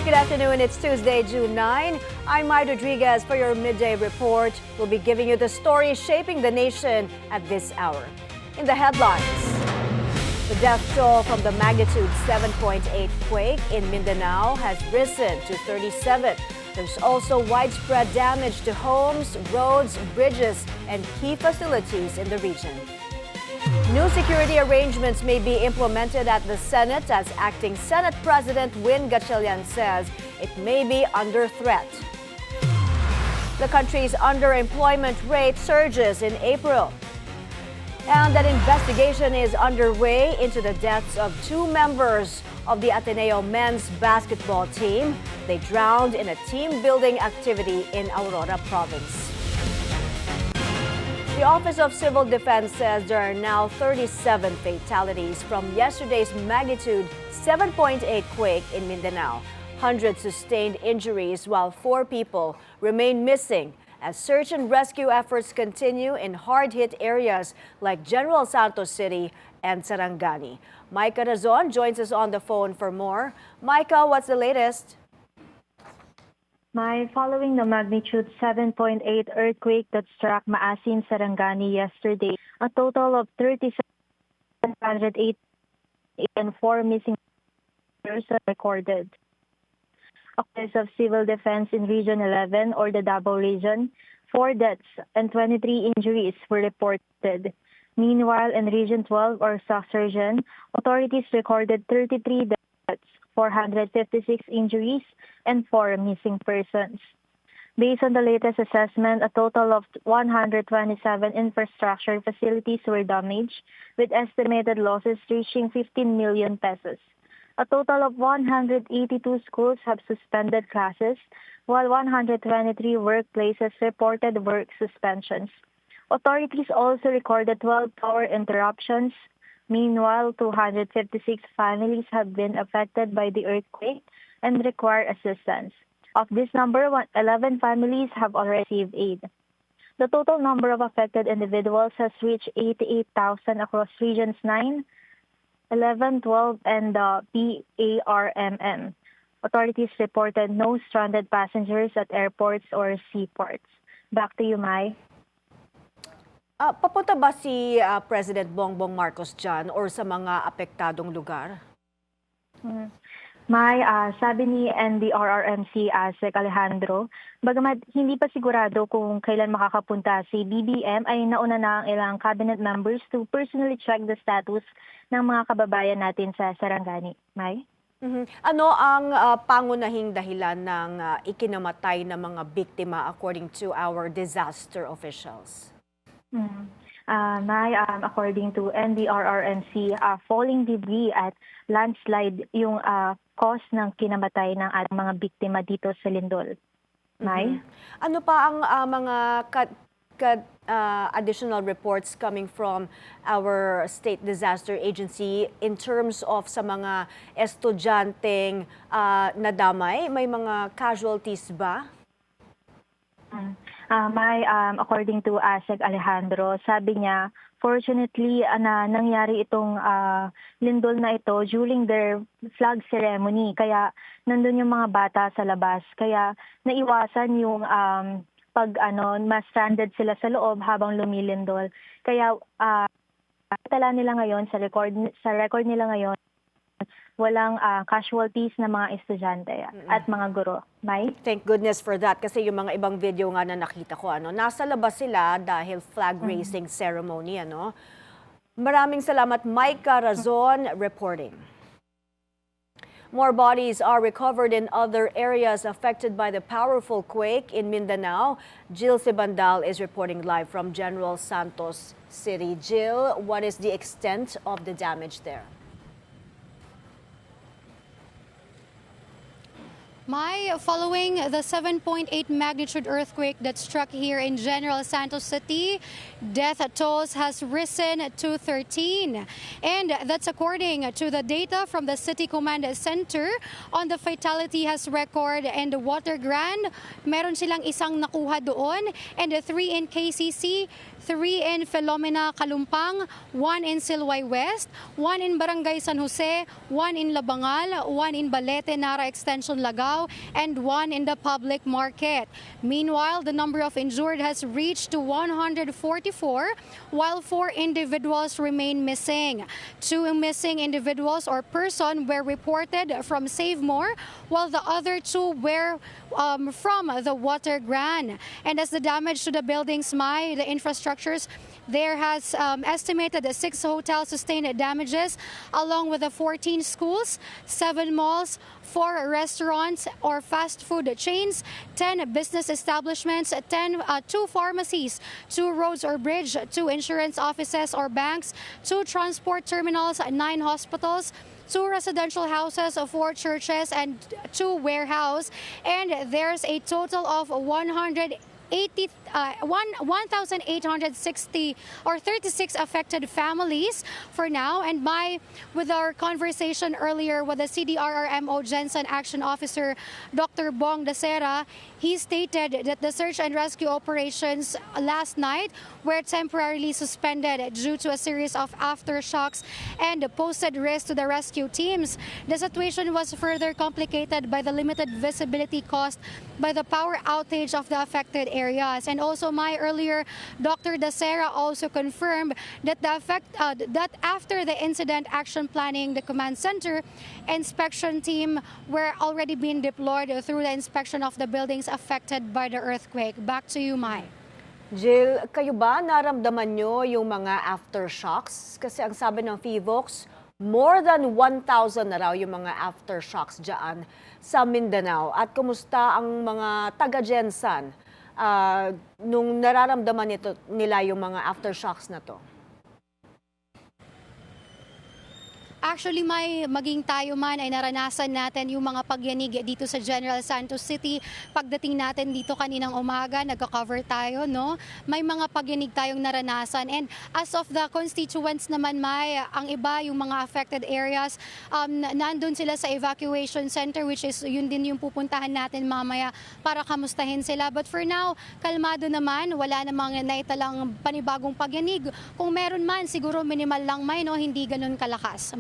Good afternoon. It's Tuesday, June 9. I'm Mai Rodriguez for your midday report. We'll be giving you the story shaping the nation at this hour. In the headlines, the death toll from the magnitude 7.8 quake in Mindanao has risen to 37. There's also widespread damage to homes, roads, bridges, and key facilities in the region. New security arrangements may be implemented at the Senate as Acting Senate President Win Gatchalian says it may be under threat. The country's underemployment rate surges in April. And an investigation is underway into the deaths of two members of the Ateneo men's basketball team. They drowned in a team-building activity in Aurora province. The Office of Civil Defense says there are now 37 fatalities from yesterday's magnitude 7.8 quake in Mindanao. Hundreds sustained injuries while 4 people remain missing as search and rescue efforts continue in hard-hit areas like General Santos City and Sarangani. Micah Razon joins us on the phone for more. Micah, what's the latest? Following the magnitude 7.8 earthquake that struck Maasin, Sarangani yesterday, a total of 3,708 and 4 missing persons are recorded. Office of Civil Defense in Region 11 or the Davao region, 4 deaths and 23 injuries were reported. Meanwhile, in Region 12 or SOX region, authorities recorded 33 deaths, 456 injuries, and 4 missing persons. Based on the latest assessment, a total of 127 infrastructure facilities were damaged, with estimated losses reaching 15 million pesos. A total of 182 schools have suspended classes, while 123 workplaces reported work suspensions. Authorities also recorded 12 power interruptions. Meanwhile, 256 families have been affected by the earthquake and require assistance. Of this number, 11 families have already received aid. The total number of affected individuals has reached 88,000 across Regions 9, 11, 12, and PARMM. Authorities reported no stranded passengers at airports or seaports. Back to you, Mai. Papunta ba si President Bongbong Marcos dyan or sa mga apektadong lugar? Mai, sabi ni NDRRMC Sec Alejandro, bagamat hindi pa sigurado kung kailan makakapunta si BBM, ay nauna na ang ilang cabinet members to personally check the status ng mga kababayan natin sa Sarangani. Mai? Ano ang pangunahing dahilan ng ikinamatay na mga biktima according to our disaster officials? Mai, according to NDRRMC, falling debris at landslide yung cause ng kinamatay ng ating mga biktima dito sa Lindol. Mai? Ano pa ang mga additional reports coming from our state disaster agency in terms of sa mga estudyanteng nadamay? May mga casualties ba? Mai, according to Sec Alejandro, sabi niya, fortunately, na nangyari itong lindol na ito during their flag ceremony. Kaya nandun yung mga bata sa labas. Kaya naiwasan yung ma-stranded sila sa loob habang lumilindol. Kaya tala nila ngayon, sa record nila ngayon, walang casualties na mga estudyante at mga guro. Mai? Thank goodness for that kasi yung mga ibang video nga na nakita ko, nasa labas sila dahil flag raising ceremony. Maraming salamat, Micah Razon reporting. More bodies are recovered in other areas affected by the powerful quake in Mindanao. Jill Sibandal is reporting live from General Santos City. Jill, what is the extent of the damage there? Mai, following the 7.8 magnitude earthquake that struck here in General Santos City, death tolls has risen to 13. And that's according to the data from the City Command Center on the fatality has record and Water Grand. Meron silang isang nakuha doon and 3 in KCC, 3 in Filomena, Kalumpang, 1 in Silway West, 1 in Barangay San Jose, 1 in Labangal, 1 in Balete, Nara Extension, Lagao, Mindanao and 1 in the public market. Meanwhile, the number of injured has reached to 144, while 4 individuals remain missing. 2 missing individuals or person were reported from Save More, while the other 2 were from the Water Gran. And as the damage to the buildings, the infrastructures, there has estimated 6 hotels sustained damages, along with the 14 schools, 7 malls, 4 restaurants or fast food chains, 10 business establishments, 2 pharmacies, 2 roads or bridge, 2 insurance offices or banks, 2 transport terminals, 9 hospitals, 2 residential houses, 4 churches, and 2 warehouse. And there's a total of 1,860 or 36 affected families for now. And with our conversation earlier with the CDRRMO Jensen Action Officer, Dr. Bong Dacera, he stated that the search and rescue operations last night were temporarily suspended due to a series of aftershocks and posed risk to the rescue teams. The situation was further complicated by the limited visibility caused by the power outage of the affected areas. And also, earlier, Dr. Dacera also confirmed that that after the incident action planning, the command center inspection team were already being deployed through the inspection of the buildings affected by the earthquake. Back to you, Mai. Jill, kayo ba naramdaman nyo yung mga aftershocks? Kasi ang sabi ng FIVOX, more than 1,000 na raw yung mga aftershocks dyan sa Mindanao. At kumusta ang mga taga-Jensan nung nararamdaman nila yung mga aftershocks na to? Actually, maging tayo man ay naranasan natin yung mga pagyanig dito sa General Santos City. Pagdating natin dito kaninang umaga, nagka-cover tayo, no? May mga pagyanig tayong naranasan. And as of the constituents naman, ang iba, yung mga affected areas, nandun sila sa evacuation center, which is yun din yung pupuntahan natin mamaya para kamustahin sila. But for now, kalmado naman, wala namang naitalang panibagong pagyanig. Kung meron man, siguro minimal lang, no? Hindi ganun kalakas.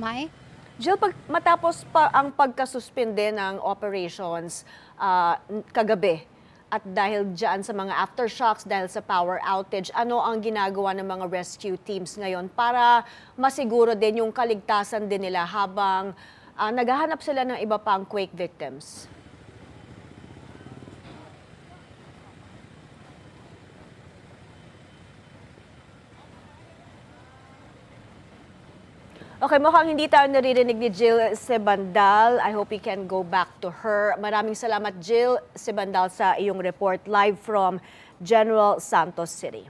Jill, matapos pa ang pagkasuspinde ng operations kagabi at dahil dyan sa mga aftershocks, dahil sa power outage, ano ang ginagawa ng mga rescue teams ngayon para masiguro din yung kaligtasan din nila habang naghahanap sila ng iba pang quake victims? Okay, mukhang hindi tayo naririnig ni Jill Sebandal. I hope we can go back to her. Maraming salamat, Jill Sebandal, sa iyong report live from General Santos City.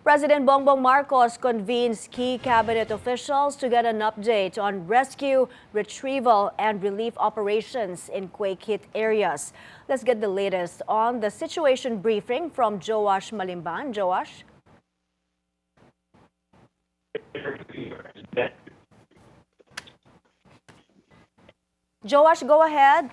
President Bongbong Marcos convenes key cabinet officials to get an update on rescue, retrieval, and relief operations in quake-hit areas. Let's get the latest on the situation briefing from Joash Malimban. Joash? Joash, go ahead.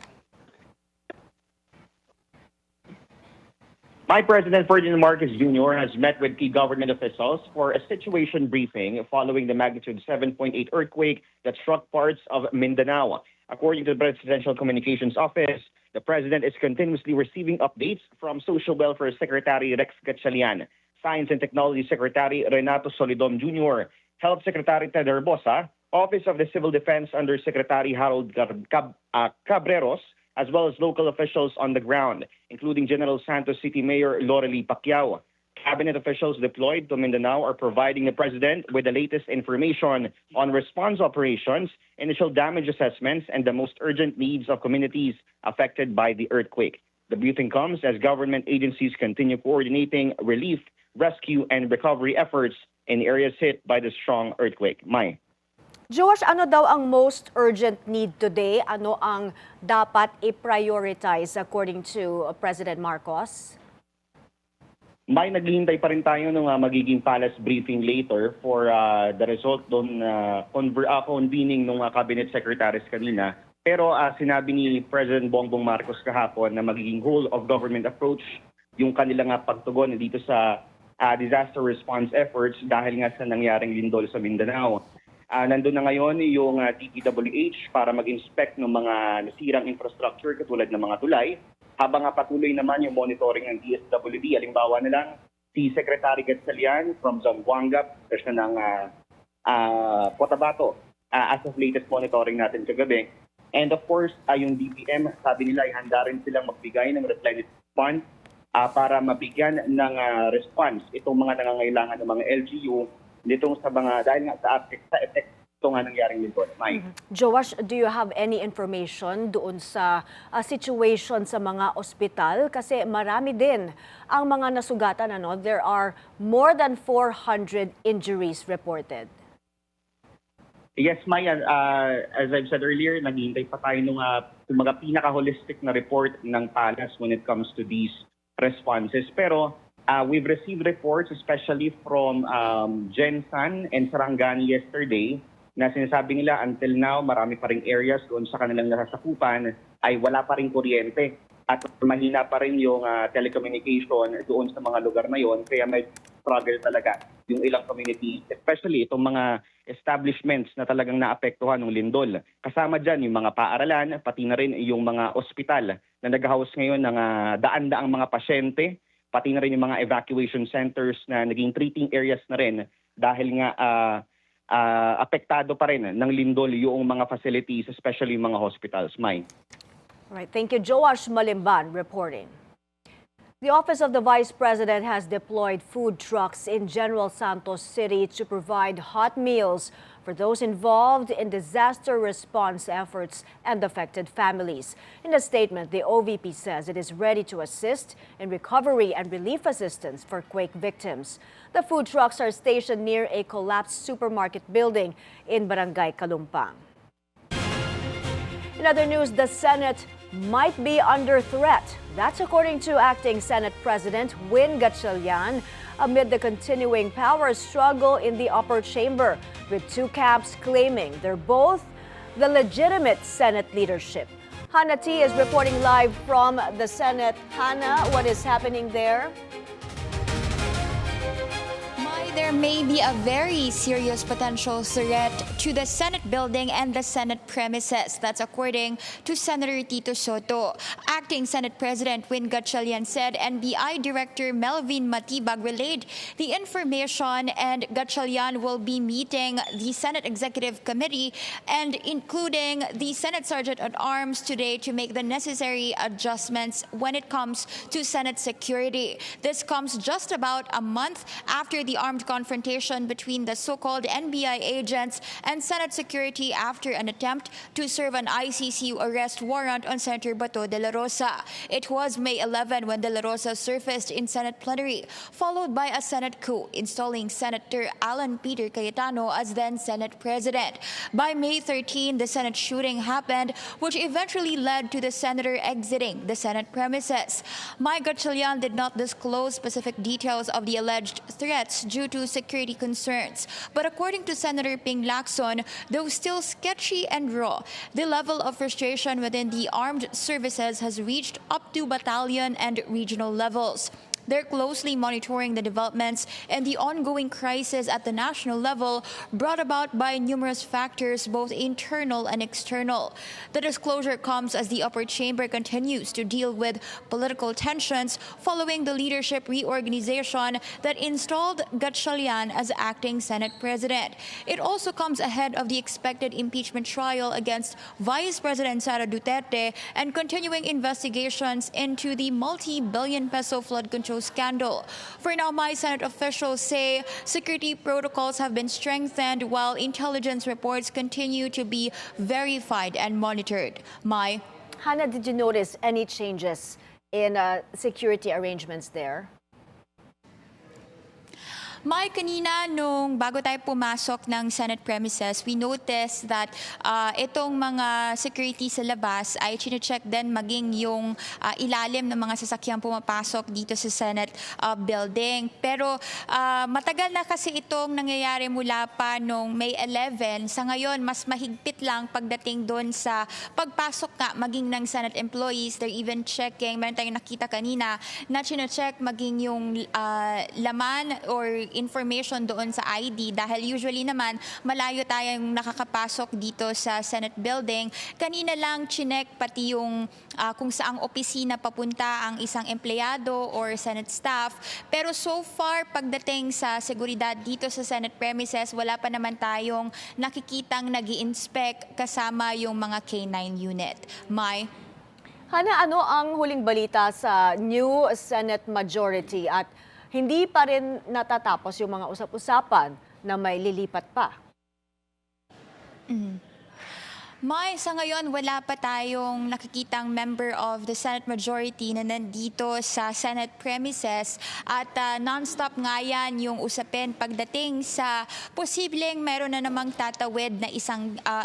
My President Ferdinand Marcos Jr. has met with key government officials for a situation briefing following the magnitude 7.8 earthquake that struck parts of Mindanao. According to the Presidential Communications Office, the President is continuously receiving updates from Social Welfare Secretary Rex Gatchalian, Science and Technology Secretary Renato Solidom Jr., Health Secretary Ted Herbosa, Office of the Civil Defense Under Secretary Harold Cabreros, as well as local officials on the ground, including General Santos City Mayor Lorely Pacquiao. Cabinet officials deployed to Mindanao are providing the President with the latest information on response operations, initial damage assessments, and the most urgent needs of communities affected by the earthquake. The briefing comes as government agencies continue coordinating relief, rescue, and recovery efforts in areas hit by the strong earthquake. Mai. Joash, ano daw ang most urgent need today? Ano ang dapat i-prioritize according to President Marcos? May naghihintay pa rin tayo ng magiging palace briefing later for the result doon convening ng cabinet secretaries kanina. Pero sinabi ni President Bongbong Marcos kahapon na magiging whole of government approach yung kanilang pagtugon dito sa disaster response efforts dahil nga sa nangyaring lindol sa Mindanao. Nandun na ngayon yung DPWH para mag-inspect ng mga nasirang infrastructure katulad ng mga tulay. Habang patuloy naman yung monitoring ng DSWD, halimbawa na lang si Secretary Gatchalian from Zamboanga, person ng Cotabato, as of latest monitoring natin kagabi. And of course, yung DPM, sabi nila ay handa rin silang magbigay ng replenishment fund para mabigyan ng response itong mga nangangailangan ng mga LGU nitong sa mga, dahil nga sa effect ito nga nangyaring lingkod. Joash, do you have any information doon sa situation sa mga ospital? Kasi marami din ang mga nasugatan. There are more than 400 injuries reported. Yes, Maya, as I've said earlier, naghihintay pa tayo ng mga pinaka-holistic na report ng PALAS when it comes to these responses. Pero we've received reports, especially from Jensan and Sarangani yesterday, na sinasabi nila until now, marami pa ring areas doon sa kanilang nasasakupan ay wala pa ring kuryente. At mahina pa rin yung telecommunication doon sa mga lugar na yon. Kaya may struggle talaga yung ilang communities, especially itong mga establishments na talagang naapektuhan ng lindol. Kasama dyan yung mga paaralan, pati na rin yung mga ospital na nag-house ngayon ng daan-daang mga pasyente, pati na rin yung mga evacuation centers na naging treating areas na rin dahil nga apektado pa rin ng lindol yung mga facilities, especially yung mga hospitals. Mai. All right, thank you. Joash Malimban reporting. The Office of the Vice President has deployed food trucks in General Santos City to provide hot meals for those involved in disaster response efforts and affected families. In a statement, the OVP says it is ready to assist in recovery and relief assistance for quake victims. The food trucks are stationed near a collapsed supermarket building in Barangay Kalumpang. In other news, the Senate might be under threat. That's according to Acting Senate President Win Gatchalian amid the continuing power struggle in the upper chamber, with two camps claiming they're both the legitimate Senate leadership. Hannah T is reporting live from the Senate. Hannah, what is happening there? There may be a very serious potential threat to the Senate building and the Senate premises. That's according to Senator Tito Soto. Acting Senate President Win Gatchalian said NBI Director Melvin Matibag relayed the information, and Gatchalian will be meeting the Senate Executive Committee and including the Senate Sergeant at Arms today to make the necessary adjustments when it comes to Senate security. This comes just about a month after the armed confrontation between the so-called NBI agents and Senate security after an attempt to serve an ICC arrest warrant on Senator Bato de la Rosa. It was May 11 when de la Rosa surfaced in Senate plenary, followed by a Senate coup, installing Senator Alan Peter Cayetano as then Senate President. By May 13, the Senate shooting happened, which eventually led to the senator exiting the Senate premises. Mai Gatchalian did not disclose specific details of the alleged threats due to security concerns. But according to Senator Ping Lacson, though still sketchy and raw, the level of frustration within the armed services has reached up to battalion and regional levels. They're closely monitoring the developments and the ongoing crisis at the national level, brought about by numerous factors, both internal and external. The disclosure comes as the upper chamber continues to deal with political tensions following the leadership reorganization that installed Gatchalian as acting Senate President. It also comes ahead of the expected impeachment trial against Vice President Sara Duterte and continuing investigations into the multi-billion peso flood control scandal. For now, my Senate officials say security protocols have been strengthened while intelligence reports continue to be verified and monitored. Mai. Hannah, did you notice any changes in security arrangements there? Mai, kanina nung bago tayo pumasok ng Senate premises, we noticed that itong mga security sa labas ay chine-check din maging yung ilalim ng mga sasakyang pumapasok dito sa Senate building. Pero matagal na kasi itong nangyayari mula pa nung May 11. Sa ngayon, mas mahigpit lang pagdating doon sa pagpasok nga maging ng Senate employees. They're even checking, meron tayong nakita kanina na chine-check maging yung laman or information doon sa ID dahil usually naman malayo tayong nakakapasok dito sa Senate building. Kanina lang chinek pati yung kung saang opisina papunta ang isang empleyado or Senate staff. Pero so far, pagdating sa seguridad dito sa Senate premises, wala pa naman tayong nakikitang nag-i-inspect kasama yung mga K9 unit. Mai? Hana, ano ang huling balita sa new Senate majority at hindi pa rin natatapos yung mga usap-usapan na may lilipat pa? May, sa ngayon, wala pa tayong nakikitang member of the Senate majority na nandito sa Senate premises at non-stop nga yan yung usapin pagdating sa posibleng meron na namang tatawid na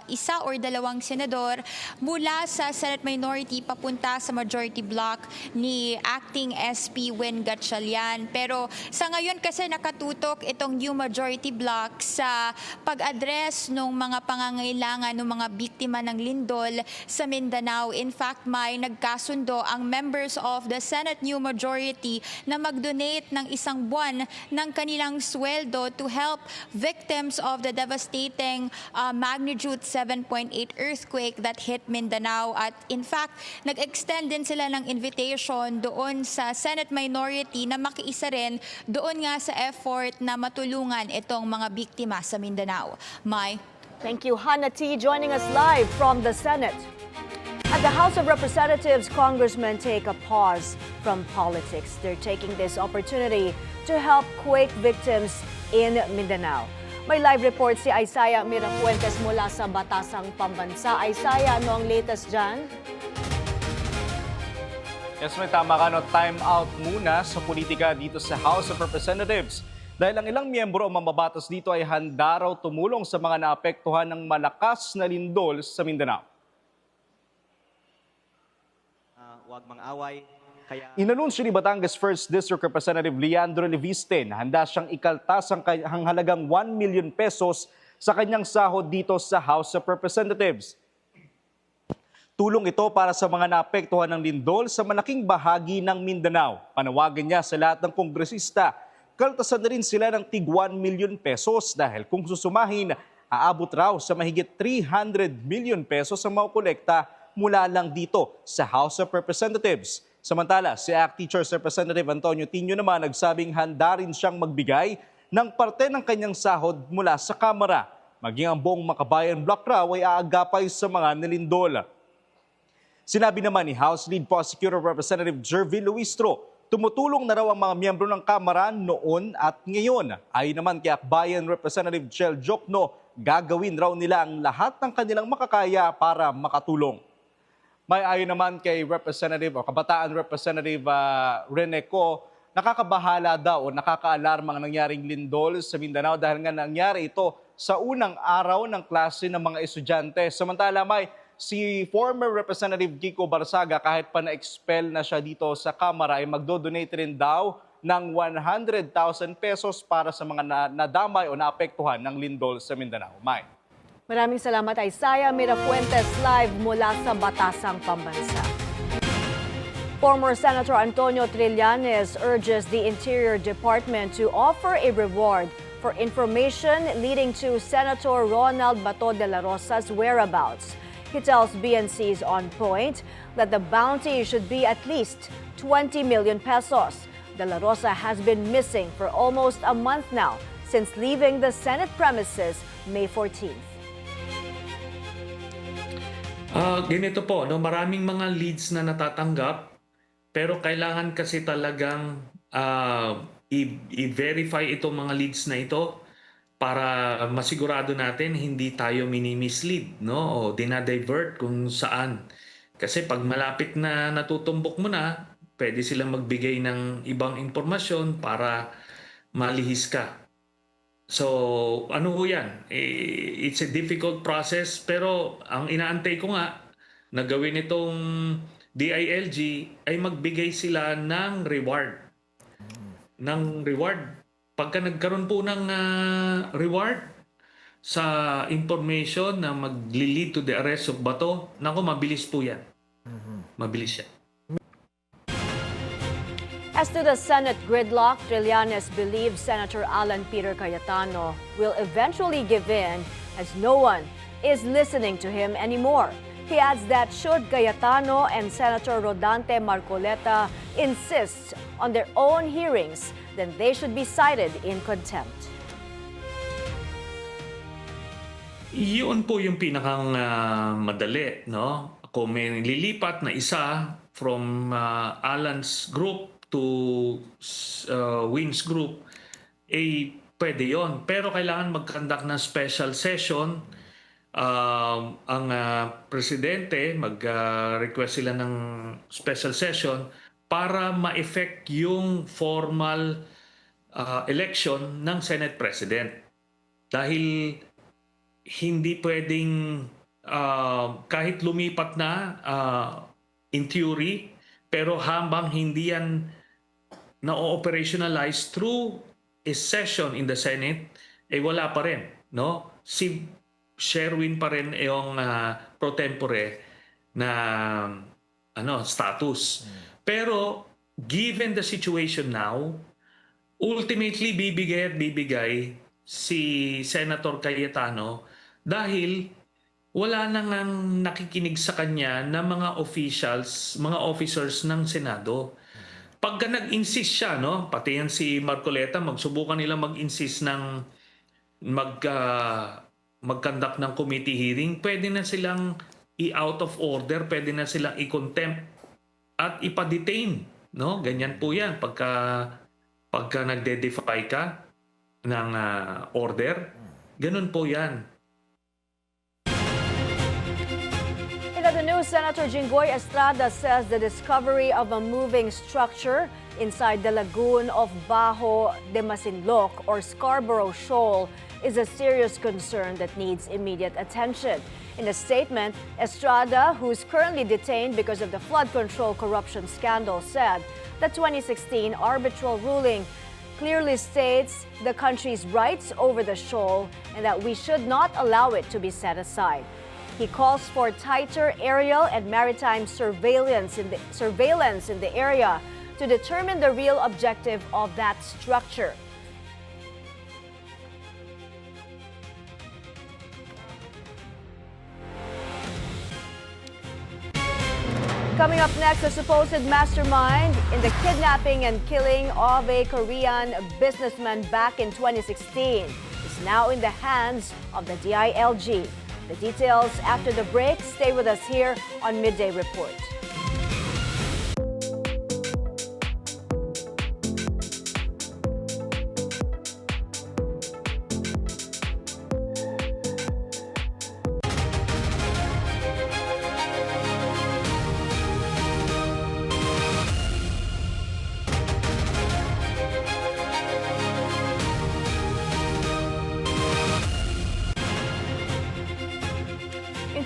isa or dalawang senador mula sa Senate minority papunta sa majority block ni Acting SP Win Gatchalian. Pero sa ngayon kasi nakatutok itong new majority block sa pag-address ng mga pangangailangan ng mga biktima ng lindol sa Mindanao. In fact, may nagkasundo ang members of the Senate new majority na mag-donate ng 1 buwan ng kanilang sweldo to help victims of the devastating magnitude 7.8 earthquake that hit Mindanao. At in fact, nag-extend din sila ng invitation doon sa Senate minority na makiisa rin doon nga sa effort na matulungan itong mga biktima sa Mindanao. Mai? Thank you, Hannah T. Joining us live from the Senate. At the House of Representatives, congressmen take a pause from politics. They're taking this opportunity to help quake victims in Mindanao. May live report si Isaiah Mirafuentes mula sa Batasang Pambansa. Isaiah, ano ang latest dyan? Yes, may tama ka, no? Time out muna sa politika dito sa House of Representatives. Dahil ang ilang miyembro o mambabatas dito ay handa raw tumulong sa mga naapektuhan ng malakas na lindol sa Mindanao. Huwag mang-away. Inanunsyo ni Batangas 1st District Representative Leandro Leviste na handa siyang ikaltas ang halagang 1 million pesos sa kanyang sahod dito sa House of Representatives. Tulong ito para sa mga naapektuhan ng lindol sa malaking bahagi ng Mindanao. Panawagan niya sa lahat ng kongresista. Kaltasan na rin sila ng tig 1 million pesos dahil kung susumahin, aabot raw sa mahigit 300 million pesos ang maukolekta mula lang dito sa House of Representatives. Samantala, si ACT Teachers Representative Antonio Tino naman nagsabing handa rin siyang magbigay ng parte ng kanyang sahod mula sa Kamara. Maging ang buong Makabayan Block raw ay aagapay sa mga nalindol. Sinabi naman ni House Lead Prosecutor Representative Jervin Luistro, tumutulong na raw ang mga miyembro ng Kamara noon at ngayon. Ayon naman kay Akbayan Representative Chel Jokno, gagawin raw nila ang lahat ng kanilang makakaya para makatulong. May ayon naman kay Representative o Kabataan Representative Rene Co, nakakabahala daw o nakakaalarma ang nangyaring lindol sa Mindanao dahil nga nangyari ito sa unang araw ng klase ng mga estudyante. Samantala may si former Representative Kiko Barsaga, kahit pa na-expel na siya dito sa Kamara, ay magdo-donate rin daw ng 100,000 pesos para sa mga nadamay o naapektuhan ng lindol sa Mindanao. Mai. Maraming salamat, Isaiah Mirafuentes, live mula sa Batasang Pambansa. Former Senator Antonio Trillanes urges the Interior Department to offer a reward for information leading to Senator Ronald Bato de la Rosa's whereabouts. He tells BNC's On Point that the bounty should be at least 20 million pesos. De la Rosa has been missing for almost a month now since leaving the Senate premises May 14th. Ganito po, no, maraming mga leads na natatanggap pero kailangan kasi talagang i-verify itong mga leads na ito para masigurado natin hindi tayo mini-mislead, no? O dinadivert kung saan. Kasi pag malapit na natutumbok mo na, pwede silang magbigay ng ibang impormasyon para malihis ka. So, ano ho yan? It's a difficult process, pero ang inaantay ko nga na gawin itong DILG ay magbigay sila ng reward. Pagka nagkaroon po ng reward sa information na mag-lead to the arrest of Bato, naku, mabilis po yan. Mabilis yan. As to the Senate gridlock, Trillanes believes Senator Alan Peter Cayetano will eventually give in as no one is listening to him anymore. He adds that should Cayetano and Senator Rodante Marcoleta insist on their own hearings, then they should be cited in contempt. Yun po yung pinakang madali, no? Kung may lilipat na isa from Alan's group to Win's group, pwede yon. Pero kailangan mag-conduct ng special session. Ang presidente, mag-request sila ng special session para ma-effect yung formal election ng Senate President. Dahil hindi pwedeng kahit lumipat na in theory, pero habang hindi yan na-operationalize through a session in the Senate, wala pa rin, no? Si Sherwin pa rin yung pro tempore na status. Pero given the situation now, ultimately bibigay si Senator Cayetano dahil wala nang nakikinig sa kanya na mga officers ng Senado. Pagka nag-insist siya, no, pati yan si Marcoleta, magsubukan nila mag-insist ng mag-conduct ng committee hearing, pwede na silang i-out of order, pwede na silang i-contempt at ipa-detain, no? Ganyan po yan pagka nagde-defy ka ng order, ganun po yan. In other news, Senator Jinggoy Estrada says the discovery of a moving structure inside the lagoon of Bajo de Masinloc or Scarborough Shoal is a serious concern that needs immediate attention. In a statement, Estrada, who's currently detained because of the flood control corruption scandal, said the 2016 arbitral ruling clearly states the country's rights over the shoal and that we should not allow it to be set aside. He calls for tighter aerial and maritime surveillance in the area to determine the real objective of that structure. Coming up next, the supposed mastermind in the kidnapping and killing of a Korean businessman back in 2016 is now in the hands of the DILG. The details after the break. Stay with us here on Midday Report.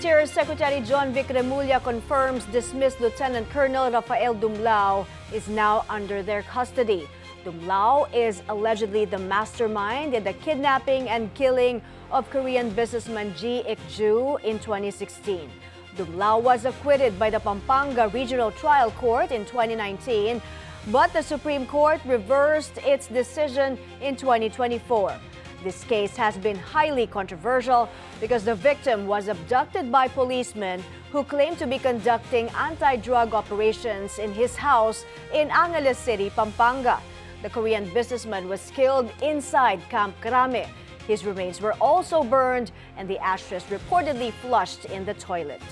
Interior Secretary John Vic Remulla confirms dismissed Lieutenant Colonel Rafael Dumlao is now under their custody. Dumlao is allegedly the mastermind in the kidnapping and killing of Korean businessman Ji Ik-ju in 2016. Dumlao was acquitted by the Pampanga Regional Trial Court in 2019, but the Supreme Court reversed its decision in 2024. This case has been highly controversial because the victim was abducted by policemen who claimed to be conducting anti-drug operations in his house in Angeles City, Pampanga. The Korean businessman was killed inside Camp Krame. His remains were also burned and the ashes reportedly flushed in the toilet.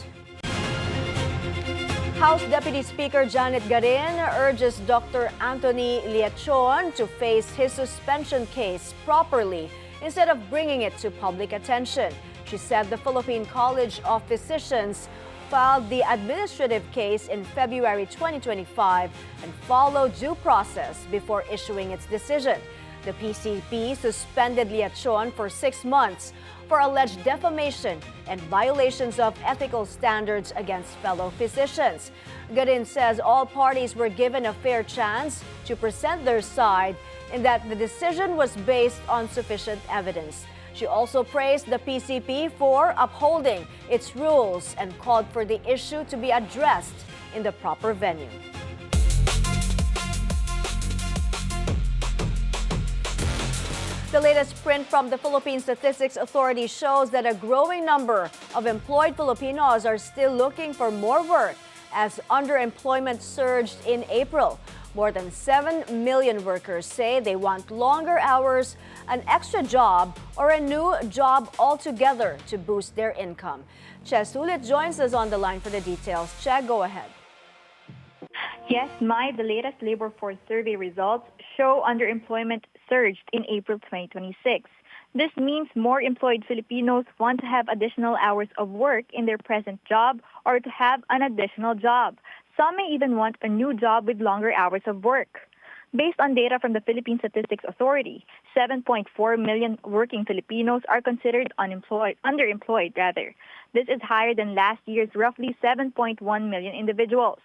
House Deputy Speaker Janet Garin urges Dr. Anthony Liachon to face his suspension case properly instead of bringing it to public attention. She said the Philippine College of Physicians filed the administrative case in February 2025 and followed due process before issuing its decision. The PCP suspended Liachon for 6 months for alleged defamation and violations of ethical standards against fellow physicians. Garin says all parties were given a fair chance to present their side and that the decision was based on sufficient evidence. She also praised the PCP for upholding its rules and called for the issue to be addressed in the proper venue. The latest print from the Philippine Statistics Authority shows that a growing number of employed Filipinos are still looking for more work as underemployment surged in April. More than 7 million workers say they want longer hours, an extra job, or a new job altogether to boost their income. Che Sulit joins us on the line for the details. Che, go ahead. Yes, the latest labor force survey results show underemployment surged in April 2026. This means more employed Filipinos want to have additional hours of work in their present job or to have an additional job. Some may even want a new job with longer hours of work. Based on data from the Philippine Statistics Authority, 7.4 million working Filipinos are considered underemployed. This is higher than last year's roughly 7.1 million individuals.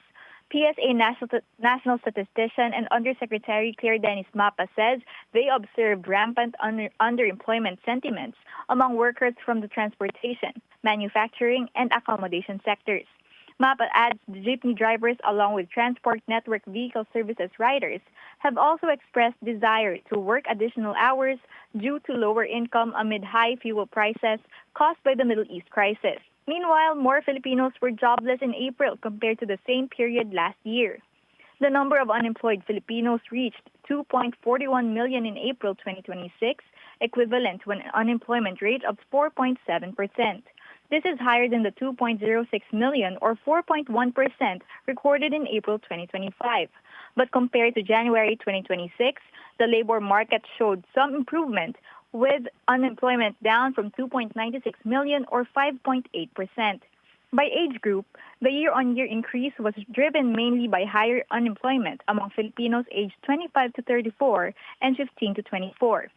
PSA National Statistician and Undersecretary Claire Dennis Mapa says they observed rampant underemployment sentiments among workers from the transportation, manufacturing, and accommodation sectors. Mapa adds the jeepney drivers along with transport network vehicle services riders have also expressed desire to work additional hours due to lower income amid high fuel prices caused by the Middle East crisis. Meanwhile, more Filipinos were jobless in April compared to the same period last year. The number of unemployed Filipinos reached 2.41 million in April 2026, equivalent to an unemployment rate of 4.7%. This is higher than the 2.06 million or 4.1% recorded in April 2025. But compared to January 2026, the labor market showed some improvement, with unemployment down from 2.96 million or 5.8%. By age group, the year-on-year increase was driven mainly by higher unemployment among Filipinos aged 25 to 34 and 15 to 24.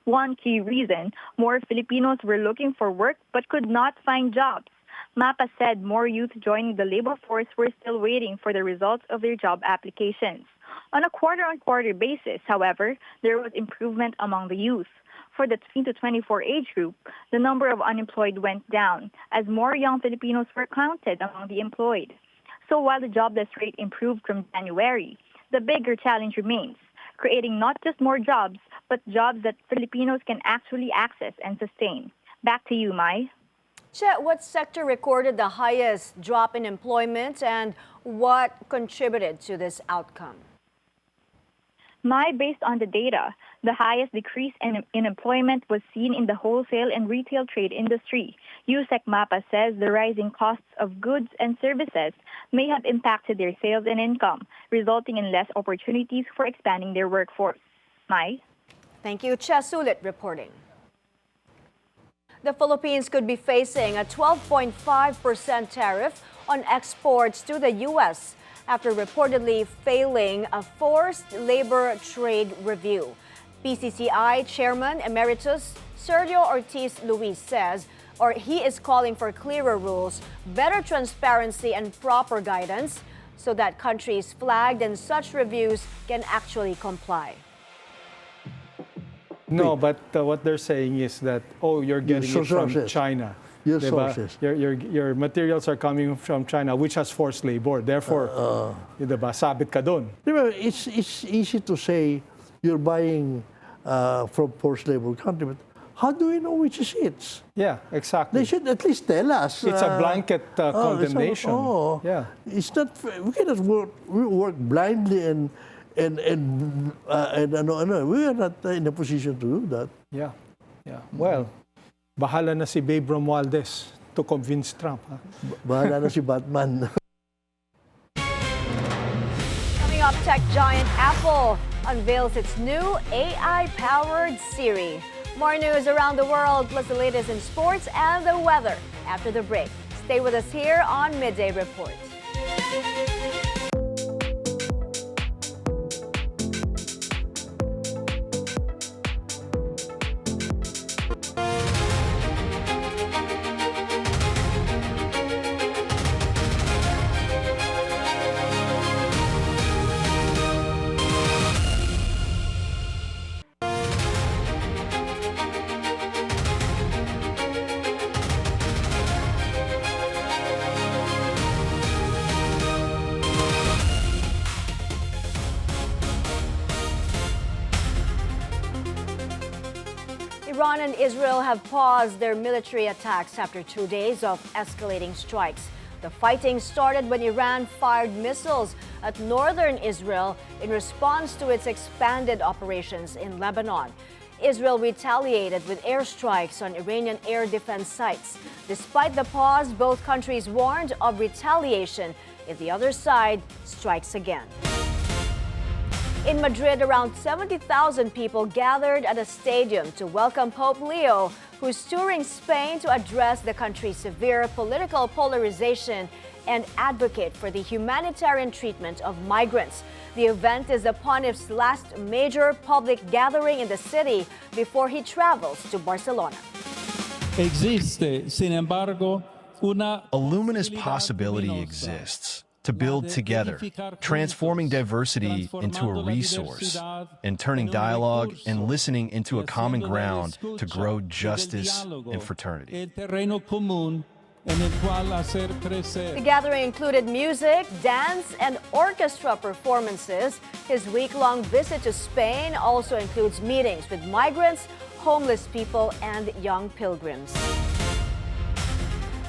One key reason, more Filipinos were looking for work but could not find jobs. Mapa said more youth joining the labor force were still waiting for the results of their job applications. On a quarter-on-quarter basis, however, there was improvement among the youth. For the 18 to 24 age group, the number of unemployed went down as more young Filipinos were counted among the employed. So while the jobless rate improved from January, the bigger challenge remains, creating not just more jobs, but jobs that Filipinos can actually access and sustain. Back to you, Mai. Che, what sector recorded the highest drop in employment and what contributed to this outcome? Based on the data, the highest decrease in employment was seen in the wholesale and retail trade industry. USEC Mapa says the rising costs of goods and services may have impacted their sales and income, resulting in less opportunities for expanding their workforce. Mai? Thank you, Che Sulit reporting. The Philippines could be facing a 12.5% tariff on exports to the U.S. after reportedly failing a forced labor trade review. PCCI Chairman Emeritus Sergio Ortiz Luis says, he is calling for clearer rules, better transparency, and proper guidance so that countries flagged in such reviews can actually comply. No, but what they're saying is that, you're getting it from China. Your diba? sources. Your materials are coming from China, which has forced labor. Therefore, diba, sabit ka dun. It's easy to say you're buying from forced labor country, but how do we know which is it? Yeah, exactly. They should at least tell us. It's a blanket condemnation. Yeah. It's not. We cannot work blindly and we are not in a position to do that. Yeah. Well, bahala na si Babe Romualdez to convince Trump. Huh? Bahala na si Batman. Coming up, tech giant Apple unveils its new AI-powered Siri. More news around the world, plus the latest in sports and the weather after the break. Stay with us here on Midday Report. Iran and Israel have paused their military attacks after 2 days of escalating strikes. The fighting started when Iran fired missiles at northern Israel in response to its expanded operations in Lebanon. Israel retaliated with airstrikes on Iranian air defense sites. Despite the pause, both countries warned of retaliation if the other side strikes again. In Madrid, around 70,000 people gathered at a stadium to welcome Pope Leo, who's touring Spain to address the country's severe political polarization and advocate for the humanitarian treatment of migrants. The event is the Pontiff's last major public gathering in the city before he travels to Barcelona. Existe, sin embargo, a luminous possibility exists to build together, transforming diversity into a resource, and turning dialogue and listening into a common ground to grow justice and fraternity. The gathering included music, dance, and orchestra performances. His week-long visit to Spain also includes meetings with migrants, homeless people, and young pilgrims.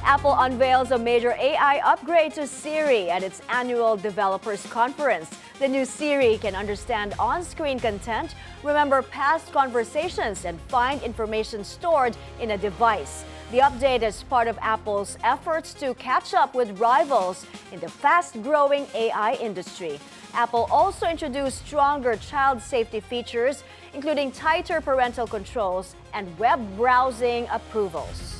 Apple unveils a major AI upgrade to Siri at its annual developers conference. The new Siri can understand on-screen content, remember past conversations, and find information stored in a device. The update is part of Apple's efforts to catch up with rivals in the fast-growing AI industry. Apple also introduced stronger child safety features, including tighter parental controls and web browsing approvals.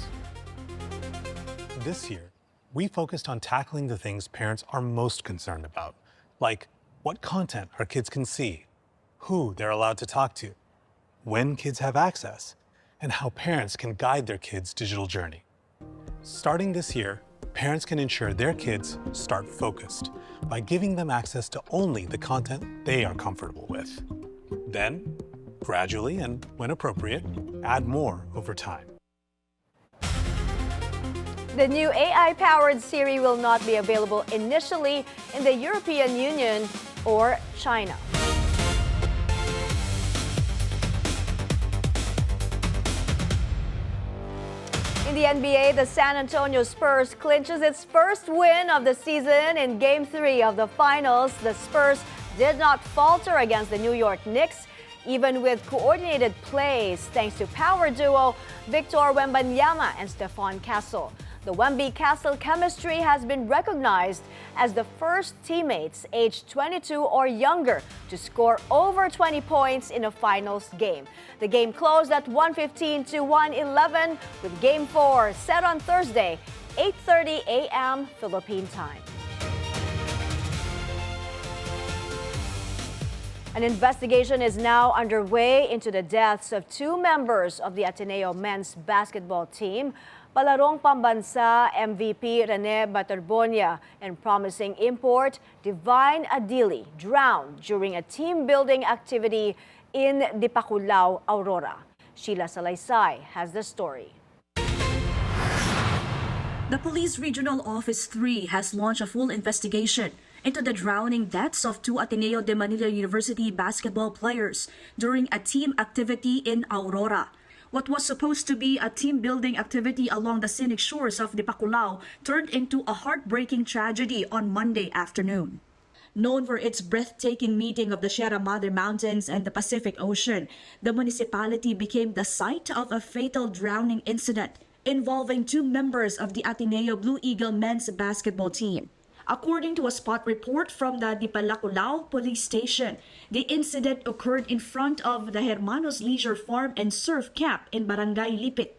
This year, we focused on tackling the things parents are most concerned about, like what content our kids can see, who they're allowed to talk to, when kids have access, and how parents can guide their kids' digital journey. Starting this year, parents can ensure their kids start focused by giving them access to only the content they are comfortable with. Then, gradually and when appropriate, add more over time. The new AI-powered Siri will not be available initially in the European Union or China. In the NBA, the San Antonio Spurs clinches its first win of the season in Game 3 of the Finals. The Spurs did not falter against the New York Knicks, even with coordinated plays thanks to power duo Victor Wembanyama and Stephon Castle. The Wemby-Castle chemistry has been recognized as the first teammates aged 22 or younger to score over 20 points in a finals game. The game closed at 115 to 111, with Game 4 set on Thursday, 8:30 a.m. Philippine time. An investigation is now underway into the deaths of 2 members of the Ateneo men's basketball team. Palarong Pambansa MVP Rene Baterbonia and promising import Divine Adili drowned during a team-building activity in Dipaculao, Aurora. Sheila Salaysay has the story. The Police Regional Office 3 has launched a full investigation into the drowning deaths of 2 Ateneo de Manila University basketball players during a team activity in Aurora. What was supposed to be a team-building activity along the scenic shores of Dipaculao turned into a heartbreaking tragedy on Monday afternoon. Known for its breathtaking meeting of the Sierra Madre Mountains and the Pacific Ocean, the municipality became the site of a fatal drowning incident involving 2 members of the Ateneo Blue Eagle men's basketball team. According to a spot report from the Dipaculao police station, the incident occurred in front of the Hermanos Leisure Farm and Surf Camp in Barangay Lipit.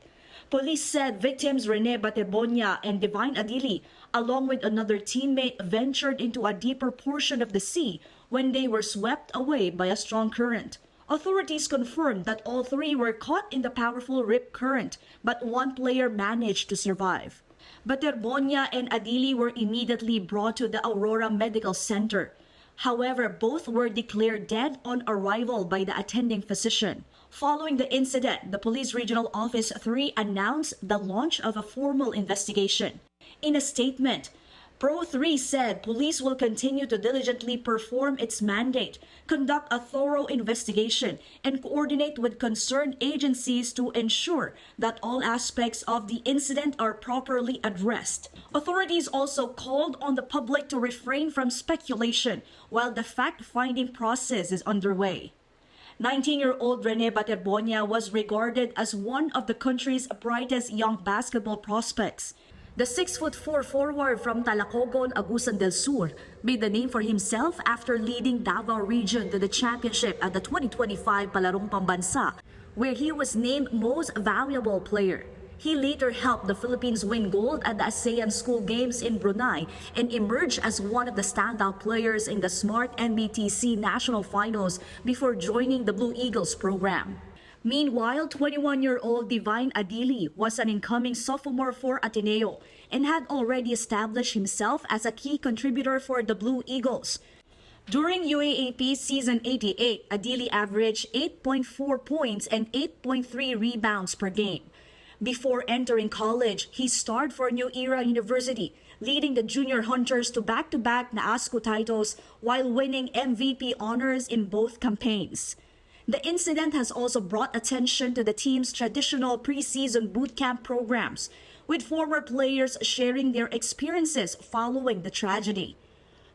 Police said victims Rene Baterbonia and Divine Adili, along with another teammate, ventured into a deeper portion of the sea when they were swept away by a strong current. Authorities confirmed that all 3 were caught in the powerful rip current, but 1 player managed to survive. Baterbonia and Adili were immediately brought to the Aurora Medical Center. However, both were declared dead on arrival by the attending physician. Following the incident, the Police Regional Office 3 announced the launch of a formal investigation. In a statement, Pro 3 said police will continue to diligently perform its mandate, conduct a thorough investigation, and coordinate with concerned agencies to ensure that all aspects of the incident are properly addressed. Authorities also called on the public to refrain from speculation while the fact-finding process is underway. 19-year-old Rene Baterbonia was regarded as one of the country's brightest young basketball prospects. The 6'4" forward from Talacogon, Agusan del Sur made the name for himself after leading Davao region to the championship at the 2025 Palarong Pambansa, where he was named Most Valuable Player. He later helped the Philippines win gold at the ASEAN School Games in Brunei and emerged as one of the standout players in the Smart NBTC National Finals before joining the Blue Eagles program. Meanwhile, 21-year-old Divine Adili was an incoming sophomore for Ateneo and had already established himself as a key contributor for the Blue Eagles. During UAAP Season 88, Adili averaged 8.4 points and 8.3 rebounds per game. Before entering college, he starred for New Era University, leading the Junior Hunters to back-to-back NAASCO titles while winning MVP honors in both campaigns. The incident has also brought attention to the team's traditional preseason boot camp programs, with former players sharing their experiences following the tragedy.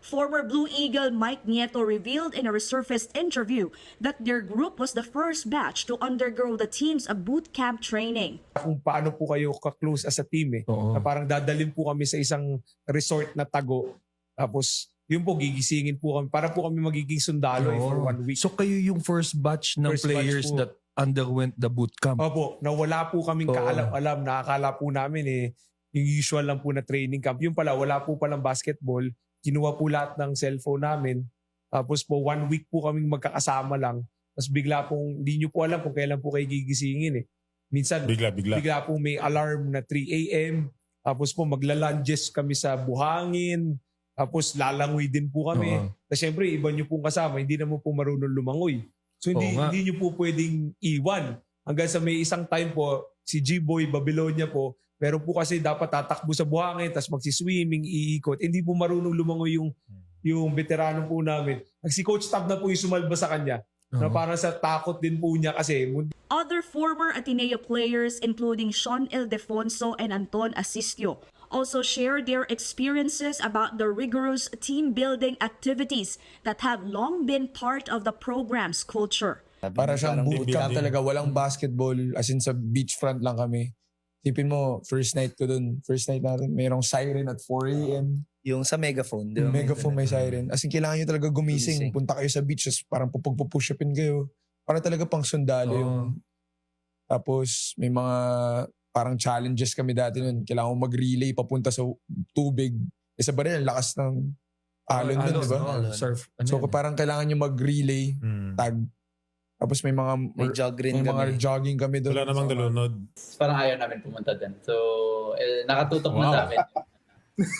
Former Blue Eagle Mike Nieto revealed in a resurfaced interview that their group was the first batch to undergo the team's boot camp training. Kung paano po kayo ka-close as a team na parang dadalhin po kami sa isang resort na tago, tapos yun po, gigisingin po kami. Para po kami magiging sundalo for 1 week. So kayo yung first batch ng players that underwent the boot camp? Opo, na wala po kaming kaalam-alam. Nakakala po namin yung usual lang po na training camp. Yung pala, wala po palang basketball. Kinuha po lahat ng cellphone namin. Tapos po, 1 week po kaming magkakasama lang. Tapos bigla pong, hindi nyo po alam kung kailan po kayo gigisingin Minsan, bigla po may alarm na 3 a.m. Tapos po, maglalunges kami sa buhangin. Tapos lalangoy din po kami. Tapos syempre, iba nyo pong kasama, hindi naman po marunong lumangoy. So hindi nyo po pwedeng iwan. Hanggang sa may isang time po, si G-Boy Babylonia po, meron po kasi dapat tatakbo sa buhangin, tapos magsiswimming, iikot. Hindi po marunong lumangoy yung veterano po namin. Si Coach Tab na po yung sumalba sa kanya. Na parang sa takot din po niya kasi. Other former Ateneo players including Sean Ildefonso and Anton Asistio also share their experiences about the rigorous team-building activities that have long been part of the program's culture. Para siyang bootcamp talaga, walang basketball, as in sa beachfront lang kami. Tipin mo, first night natin, mayroong siren at 4 a.m. Yung sa megaphone, di ba? Megaphone may siren. As in, kailangan nyo talaga gumising. Punta kayo sa beach, parang pupush-upin kayo. Para talaga pang sundalo yung... Tapos, may mga... Parang challenges kami dati nun. Kailangan mo mag-relay papunta sa tubig. Sa baril, ang lakas ng alon nun, di ba? Surf. So parang kailangan nyo mag-relay, tag. Tapos may mga jogging kami doon. Wala namang dalunod. Parang ayaw namin pumunta din. So, nakatutok na sa amin.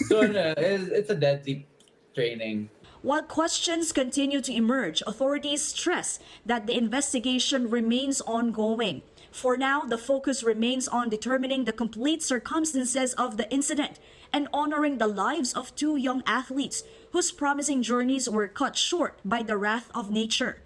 So, it's a deadly training. While questions continue to emerge, authorities stress that the investigation remains ongoing. For now, the focus remains on determining the complete circumstances of the incident and honoring the lives of 2 young athletes whose promising journeys were cut short by the wrath of nature.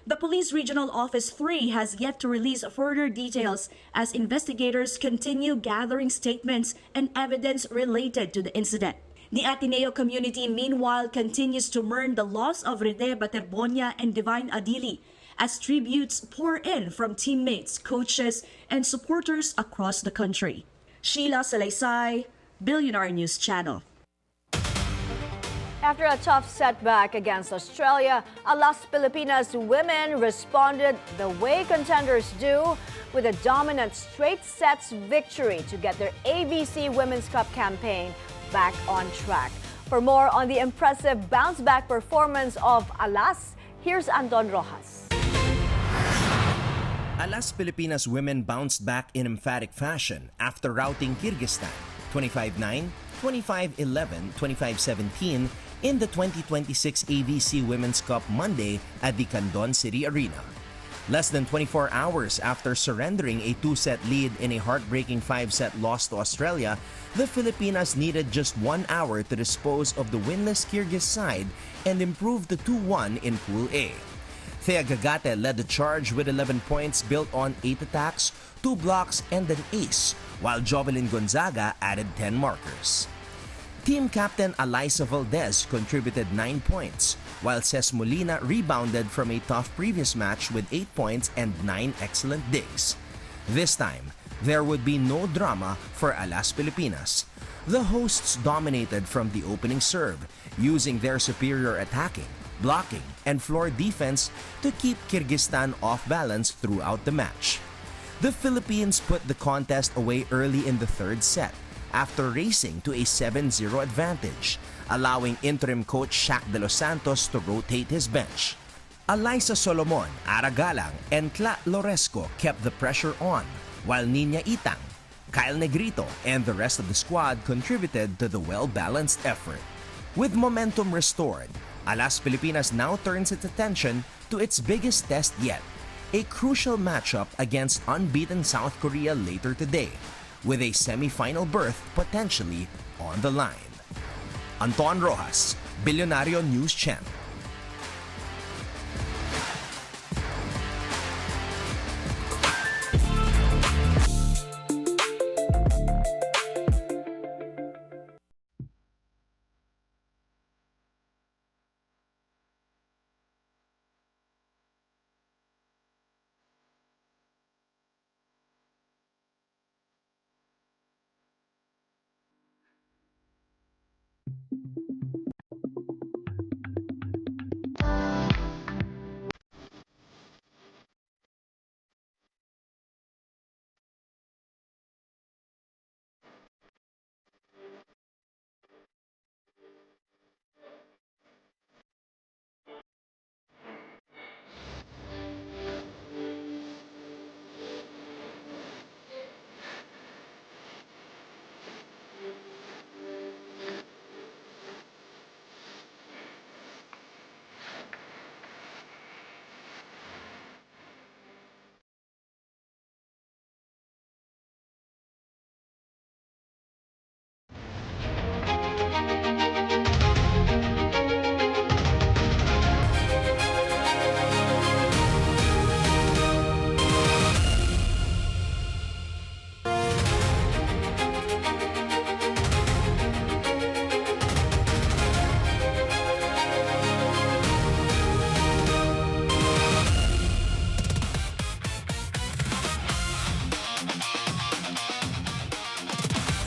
The Police Regional Office 3 has yet to release further details as investigators continue gathering statements and evidence related to the incident. The Ateneo community, meanwhile, continues to mourn the loss of Rene Baterbonia and Divine Adili, as tributes pour in from teammates, coaches, and supporters across the country. Sheila Salaysay, Bilyonaryo News Channel. After a tough setback against Australia, Alas Pilipinas women responded the way contenders do with a dominant straight sets victory to get their ABC Women's Cup campaign back on track. For more on the impressive bounce-back performance of Alas, here's Anton Rojas. Alas Pilipinas women bounced back in emphatic fashion after routing Kyrgyzstan 25-9, 25-11, 25-17 in the 2026 ABC Women's Cup Monday at the Kandon City Arena. Less than 24 hours after surrendering a 2-set lead in a heartbreaking 5-set loss to Australia, the Filipinas needed just 1 hour to dispose of the winless Kyrgyz side and improve to 2-1 in Pool A. Thea Gagate led the charge with 11 points built on 8 attacks, 2 blocks, and an ace, while Jovelyn Gonzaga added 10 markers. Team captain Alyssa Valdez contributed 9 points, while Ces Molina rebounded from a tough previous match with 8 points and 9 excellent digs. This time, there would be no drama for Alas Pilipinas. The hosts dominated from the opening serve, using their superior attacking, blocking, and floor defense to keep Kyrgyzstan off balance throughout the match. The Philippines put the contest away early in the third set after racing to a 7-0 advantage, allowing interim coach Shaq De Los Santos to rotate his bench. Alyssa Solomon, Aragalang, and Cla Loresco kept the pressure on, while Nina Itang, Kyle Negrito, and the rest of the squad contributed to the well-balanced effort. With momentum restored, Alas Pilipinas now turns its attention to its biggest test yet, a crucial matchup against unbeaten South Korea later today, with a semi-final berth potentially on the line. Anton Rojas, Bilyonaryo News Channel.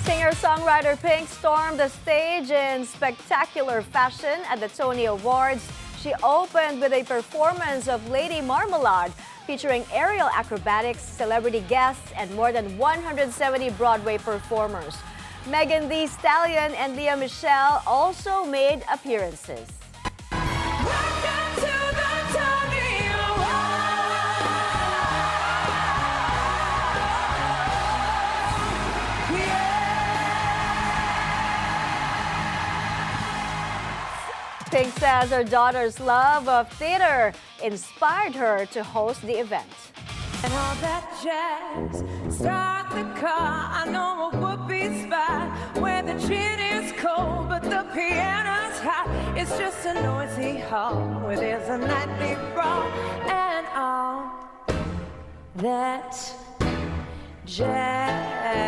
Singer-songwriter Pink stormed the stage in spectacular fashion at the Tony Awards. She opened with a performance of Lady Marmalade, featuring aerial acrobatics, celebrity guests, and more than 170 Broadway performers. Megan Thee Stallion and Lea Michele also made appearances. Pink says her daughter's love of theater inspired her to host the event. And all that jazz, start the car, I know a whoopee spot where the gin is cold but the piano's hot. It's just a noisy hall where there's a nightly brawl and all that jazz.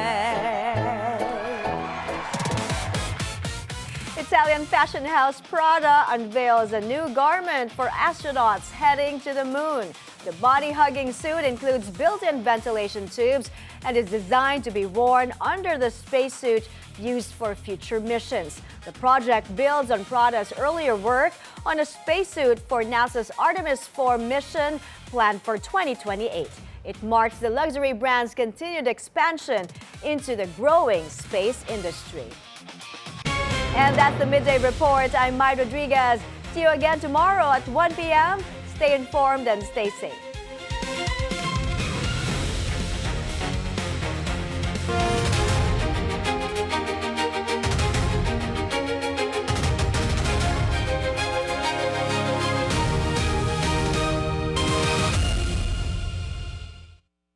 Italian fashion house Prada unveils a new garment for astronauts heading to the moon. The body-hugging suit includes built-in ventilation tubes and is designed to be worn under the spacesuit used for future missions. The project builds on Prada's earlier work on a spacesuit for NASA's Artemis 4 mission planned for 2028. It marks the luxury brand's continued expansion into the growing space industry. And that's the Midday Report. I'm Mai Rodriguez. See you again tomorrow at 1 p.m. Stay informed and stay safe.